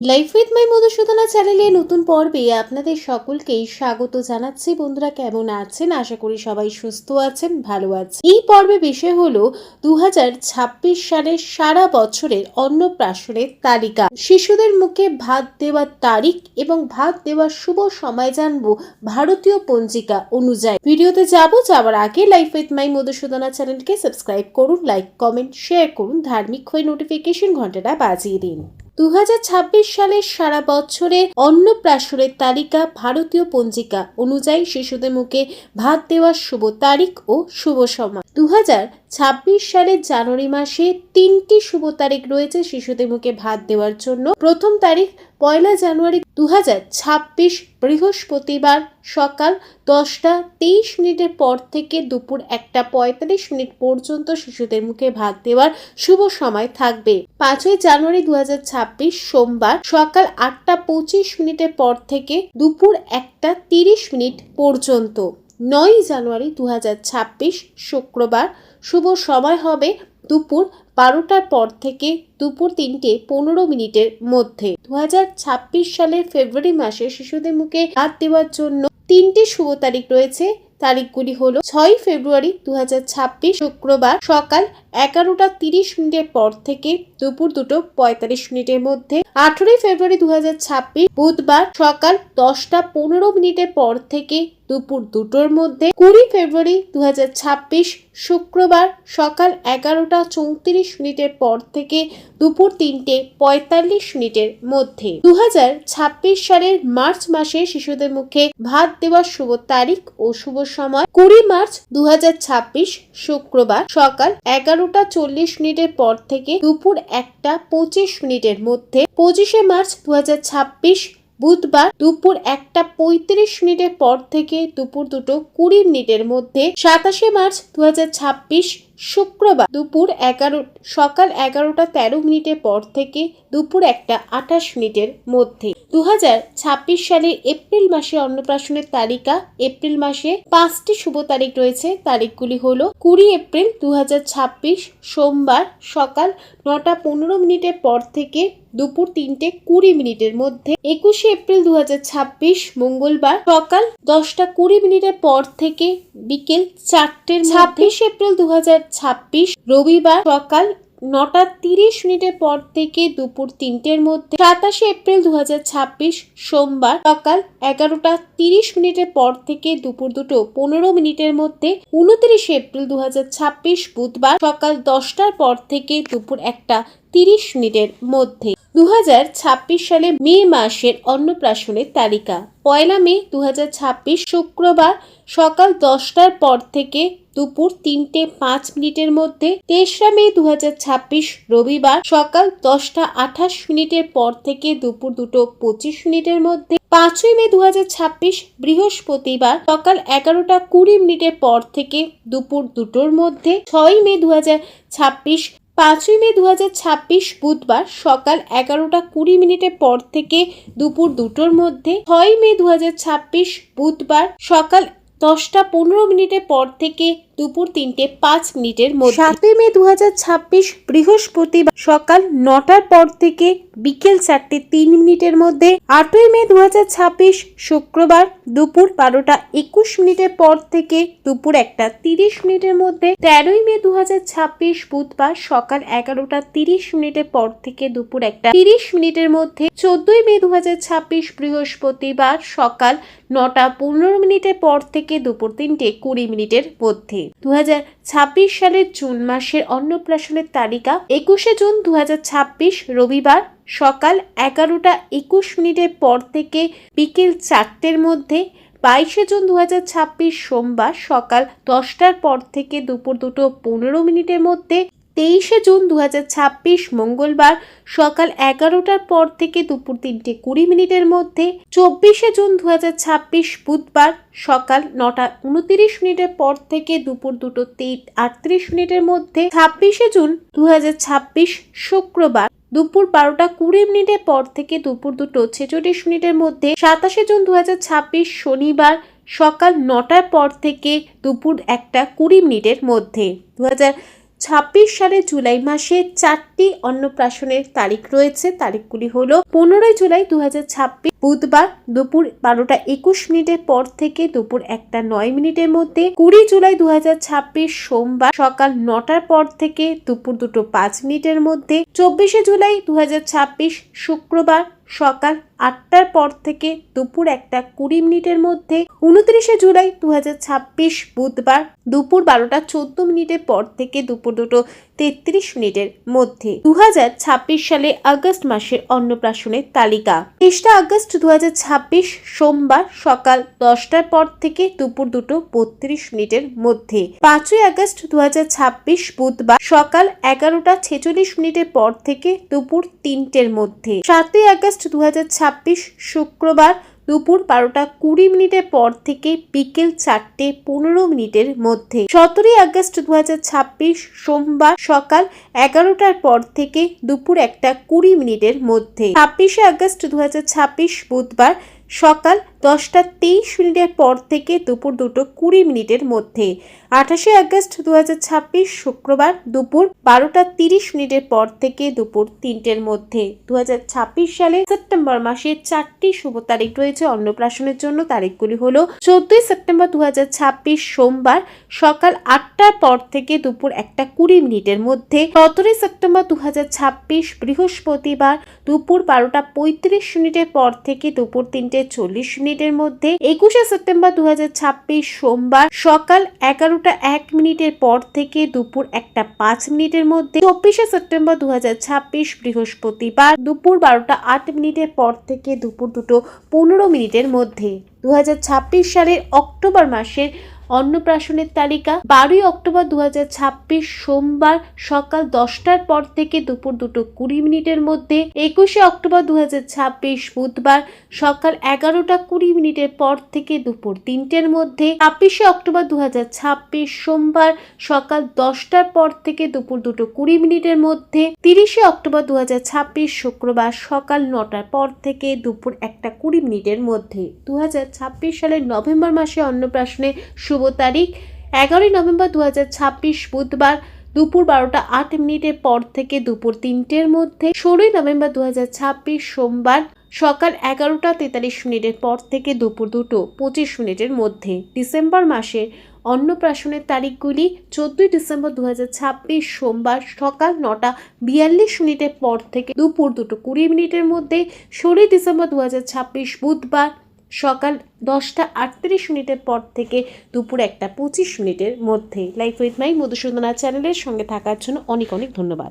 Life with my Madhusudana চ্যানেলে নতুন পর্বে আপনাদের সকলকেই স্বাগত জানাচ্ছি। বন্ধুরা কেমন আছেন? আশা করি সবাই সুস্থ আছেন, ভালো আছেন। এই পর্বে বিষয় হলো 2026 সালের সারা বছরের অন্নপ্রাশনের তালিকা, শিশুদের মুখে ভাত দেওয়ার তারিখ এবং ভাত দেওয়ার শুভ সময় জানবো ভারতীয় পঞ্জিকা অনুযায়ী। ভিডিওতে যাওয়ার আগে লাইফ উইথ মাই মধুসূদনা চ্যানেলকে সাবস্ক্রাইব করুন, লাইক কমেন্ট শেয়ার করুন, ধার্মিক হয়ে নোটিফিকেশন ঘন্টাটা বাজিয়ে দিন। 2026 সালের সারা বছরের অন্নপ্রাশনের তালিকা ভারতীয় পঞ্জিকা অনুযায়ী শিশুদের মুখে ভাত দেওয়ার শুভ তারিখ ও শুভ সময়। 2026 সালের জানুয়ারি মাসে 3টি শুভ তারিখ রয়েছে শিশুদের মুখে ভাত দেওয়ার জন্য। প্রথম তারিখ 1 জানুয়ারি 2026 বৃহস্পতিবার সকাল 10:23 পর থেকে দুপুর 1:45 পর্যন্ত শিশুদের মুখে ভাত দেওয়ার শুভ সময় থাকবে। 5 জানুয়ারি 2026 সোমবার সকাল 8:25 পর থেকে দুপুর 1:30 পর্যন্ত। 9 জানুয়ারি 2026 শুক্রবার শুভ সময় হবে দুপুর 12টার পর থেকে দুপুর 3:15 মধ্যে। 2026 সালের ফেব্রুয়ারি মাসে শিশুদের মুখে ভাত দেওয়ার জন্য 3টি শুভ তারিখ রয়েছে। তারিখগুলি হলো 6 ফেব্রুয়ারি 2026 শুক্রবার সকাল 11:30 পর থেকে দুপুর 2:45 মধ্যে। 18 ফেব্রুয়ারি 2026 বুধবার সকাল 10:15 পর থেকে দুপুর 2টোর মধ্যে। 20 ফেব্রুয়ারি 2026 শুক্রবার সকাল 11:34 পর থেকে দুপুর 3:45 মধ্যে। 2026 সালের মার্চ মাসে শিশুদের মুখে ভাত দেওয়ার শুভ তারিখ ও শুভ সময় 20 মার্চ 2026 শুক্রবার সকাল 11:40 পর থেকে দুপুর 1:25 মধ্যে। 25 মার্চ 2026 বুধবার দুপুর 1:35 পর থেকে দুপুর 2:20 মধ্যে। 27 মার্চ 2026 শুক্রবার দুপুর সকাল 11:13 পর থেকে দুপুর 1:28 মধ্যে। 2026 সালের এপ্রিল মাসে অন্নপ্রাশনের তালিকা। এপ্রিল মাসে 5টি শুভ তারিখ রয়েছে। তারিখগুলি হলো 20 এপ্রিল 2026 সোমবার সকাল 9:15 পর থেকে দুপুর 3:20 মধ্যে। 21 এপ্রিল 2026 মঙ্গলবার সকাল 10:20 পর থেকে বিকেল 4টের মধ্যে। 26 এপ্রিল 2026 রবিবার সকাল 9:30 পর থেকে দুপুর 3টের মধ্যে। 27 এপ্রিল 2026 সোমবার সকাল 11:30 পর থেকে দুপুর 2:15 মধ্যে। 29 এপ্রিল 2026 বুধবার সকাল 10টার পর থেকে দুপুর 1:30 মধ্যে। 2026 সালে মে মাসের অন্নপ্রাশনের তালিকা। 1 মে 2026 শুক্রবার সকাল 10টার পর থেকে দুপুর 3:05 মধ্যে। 23 মে 2026 রবিবার সকাল 10:28 পর থেকে দুপুর 2:25 মধ্যে। 5 মে 2026 বৃহস্পতিবার সকাল 11:20 পর থেকে দুপুর 2টোর মধ্যে। 6 মে 2026 5 মে 2026 বুধবার সকাল 11:20 পর থেকে দুপুর 2টোর মধ্যে। 6 মে 2026 বুধবার সকাল 10:15 পর থেকে দুপুর 3:05 মধ্যে। 7 মে 2026 বৃহস্পতিবার সকাল 9টার পর থেকে বিকেল 4:03 মধ্যে। 8 মে 2026 শুক্রবার দুপুর 12:21 পর থেকে দুপুর 1:30 মধ্যে। 13 মে 2026 বুধবার সকাল 11:30 পর থেকে দুপুর 1:30 মধ্যে। 14 মে 2026 বৃহস্পতিবার সকাল 9:15 পর থেকে দুপুর 3:20 মধ্যে। 2026 সালের জুন মাসের অন্নপ্রাশনের তালিকা। 21 জুন 2026 রবিবার সকাল 11:21 পর থেকে বিকেল 4টের মধ্যে। 22 জুন 2026 সোমবার সকাল 10টার পর থেকে দুপুর 2:15 মধ্যে। 23 জুন 2026 মঙ্গলবার সকাল 11টার পর থেকে দুপুর 3:20 মধ্যে। 24 জুন 2026 বুধবার সকাল 9:29 পর থেকে দুপুর 2:38 মধ্যে। 26 জুন 2026 শুক্রবার দুপুর 12:20 পর থেকে দুপুর 2:46 মধ্যে। 27 জুন 2026 শনিবার সকাল 9টার পর থেকে দুপুর 1:20 মধ্যে। 2026 সালের জুলাই মাসে 4টি অন্নপ্রাশনের তারিখ রয়েছে। তারিখগুলি হলো 15 জুলাই 2026 বুধবার দুপুর 12টা 21 মিনিটের পর থেকে দুপুর 1টা 9 মিনিটের মধ্যে, 20 জুলাই 2026 সোমবার সকাল 9টার পর থেকে দুপুর 2টো 5 মিনিটের মধ্যে, 24 জুলাই 2026 শুক্রবার সকাল 8টার পর থেকে দুপুর 1টা 20 মিনিটের মধ্যে, 29 জুলাই 2026 বুধবার দুপুর 12টা 14 মিনিটের পর থেকে দুপুর 2টো 33 মিনিটের মধ্যে। 2026 সালে আগস্ট মাসের অন্নপ্রাশনের তালিকা। 23 আগস্ট 2026 সোমবার সকাল 10টার পর থেকে দুপুর 2টো 32 মিনিটের মধ্যে, 5 আগস্ট 2026 বুধবার সকাল 11টা 46 মিনিটের পর থেকে দুপুর 3টের মধ্যে, 7 আগস্ট 2026 শুক্রবার দুপুর 12টা 20 মিনিটের পর থেকে বিকেল 4টে 15 মিনিটের মধ্যে, 17 আগস্ট 2026 সোমবার সকাল 11টার পর থেকে দুপুর 1টা 20 মিনিটের মধ্যে, 26 আগস্ট 2026 বুধবার সকাল 10টা 23 মিনিটের পর থেকে দুপুর 2টো 20 মিনিটের মধ্যে, 28 আগস্ট 2026 শুক্রবার দুপুর 12টা 30 মিনিটের পর থেকে দুপুর 3টের মধ্যে। 2026 সালে সেপ্টেম্বর মাসে 4টি শুভ তারিখ রয়েছে অন্নপ্রাশনের জন্য। তারিখগুলি হলো 14 সেপ্টেম্বর 2026 সোমবার সকাল 8টার পর থেকে দুপুর 1টা 20 মিনিটের মধ্যে, 17 সেপ্টেম্বর 2026 বৃহস্পতিবার দুপুর 12টা 35 মিনিটের পর থেকে দুপুর 3টে 40 মিনিটের মধ্যে, 21 সেপ্টেম্বর 2026 সোমবার সকাল 11টা 1 মিনিটের পর থেকে দুপুর 1টা 5 মিনিটের মধ্যে, 24 সেপ্টেম্বর 2026 বৃহস্পতিবার দুপুর 12টা 8 মিনিটের পর থেকে দুপুর 2টো 15 মিনিটের মধ্যে। 2026 সালের অক্টোবর মাসের অন্নপ্রাশনের তালিকা। 12 অক্টোবর 2026 সোমবার সকাল 10টার পর থেকে দুপুর 2টো 20 মিনিটের মধ্যে, 21 অক্টোবর 2026 বুধবার সকাল 11টা 20 মিনিটের পর থেকে দুপুর 3টের মধ্যে, 26 অক্টোবর 2026 সোমবার সকাল 10টার পর থেকে দুপুর 2টো 20 মিনিটের মধ্যে, 30 অক্টোবর 2026 শুক্রবার সকাল 9টার পর থেকে দুপুর 1টা 20 মিনিটের মধ্যে। 2026 সালের নভেম্বর মাসে অন্নপ্রাশনের শুভ তারিখ। 11 নভেম্বর 2026 বুধবার দুপুর 12টা 8 মিনিটের পর থেকে দুপুর 3টের মধ্যে, 16 নভেম্বর 2026 সোমবার সকাল 11টা 43 মিনিটের পর থেকে দুপুর 2টো 25 মিনিটের মধ্যে। ডিসেম্বর মাসের অন্নপ্রাশনের তারিখগুলি। 14 ডিসেম্বর 2026 সোমবার সকাল 9টা 42 মিনিটের পর থেকে দুপুর 2টো 20 মিনিটের মধ্যে, 16 ডিসেম্বর 2026 বুধবার সকাল 10টা 38 মিনিটের পর থেকে দুপুর 1টা 25 মিনিটের মধ্যে। লাইফ উইথ মাই মধুসূদনা চ্যানেলের সঙ্গে থাকার জন্য অনেক অনেক ধন্যবাদ।